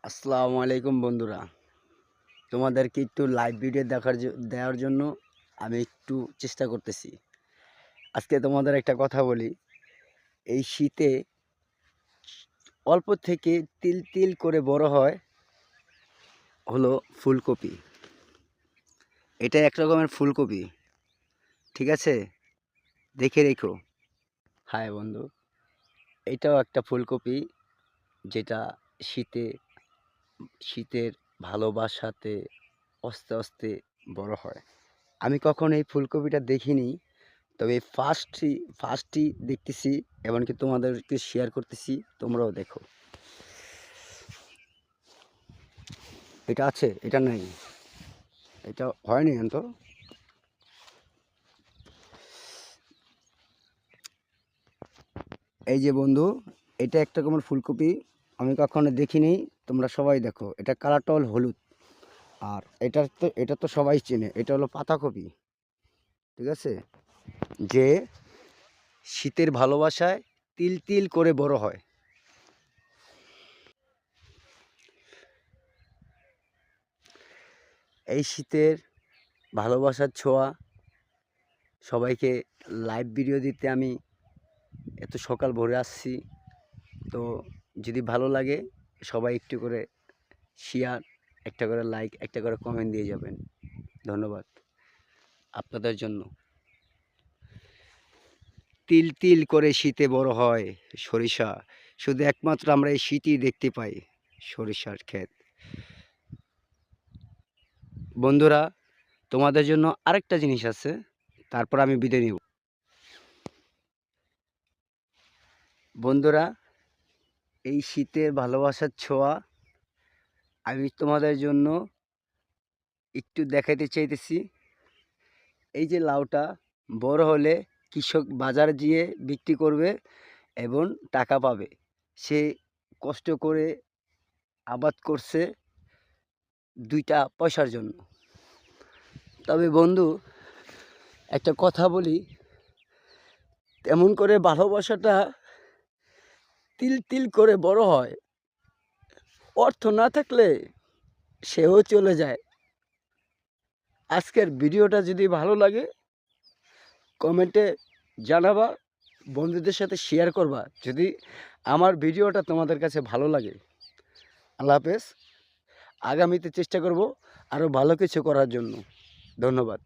আসসালামু আলাইকুম বন্ধুরা, তোমাদেরকে একটু লাইভ ভিডিও দেওয়ার জন্য আমি একটু চেষ্টা করতেছি। আজকে তোমাদের একটা কথা বলি। এই শীতে অল্প থেকে তিল তিল করে বড় হয় হলো ফুলকপি। এটা এক রকমের ফুলকপি, ঠিক আছে? দেখে রেখো। হ্যাঁ বন্ধু, এটাও একটা ফুলকপি, যেটা শীতে শীতের ভালোবাসাতে আস্তে আস্তে বড় হয়। আমি কখনো এই ফুলকপিটা দেখিনি, তবে ফার্স্টই দেখতেছি, এমনকি তোমাদেরকে শেয়ার করতেছি, তোমরাও দেখো। এটা আছে, এটা নাই, এটা হয়নি তো। এই যে বন্ধু, এটা একটা রকমের ফুলকপি, আমি কখনো দেখিনি। তোমরা সবাই দেখো, এটা কালারটা হল হলুদ। আর এটা তো সবাই চেনে, এটা হলো পাতাকপি, ঠিক আছে? যে শীতের ভালোবাসায় তিল তিল করে বড় হয়। এই শীতের ভালোবাসার ছোঁয়া সবাইকে লাইভ ভিডিও দিতে আমি এত সকাল ভোরে আসছি। তো যদি ভালো লাগে, সবাই একটু করে শেয়ার, একটা করে লাইক, একটা করে কমেন্ট দিয়ে যাবেন। ধন্যবাদ আপনাদের জন্য। তিল তিল করে শীতে বড় হয় সরিষা, শুধু একমাত্র আমরা এই শীতই দেখতে পাই সরিষার ক্ষেত। বন্ধুরা, তোমাদের জন্য আরেকটা জিনিস আছে, তারপর আমি বিদায় নিব। বন্ধুরা, এই শীতের ভালোবাসার ছোঁয়া আমি তোমাদের জন্য একটু দেখাতে চাইতেছি। এই যে লাউটা বড় হলে কৃষক বাজারে গিয়ে বিক্রি করবে এবং টাকা পাবে। সে কষ্ট করে আবাদ করছে 2টা পয়সার জন্য। তবে বন্ধু, একটা কথা বলি, তেমন করে ভালোবাসাটা তিল তিল করে বড় হয়। অর্থ না থাকলে সেও চলে যায়। আজকের ভিডিওটা যদি ভালো লাগে, কমেন্টে জানাবা, বন্ধুদের সাথে শেয়ার করবা যদি আমার ভিডিওটা তোমাদের কাছে ভালো লাগে। আল্লাহ হাফেজ। আগামীতে চেষ্টা করব আরও ভালো কিছু করার জন্য। ধন্যবাদ।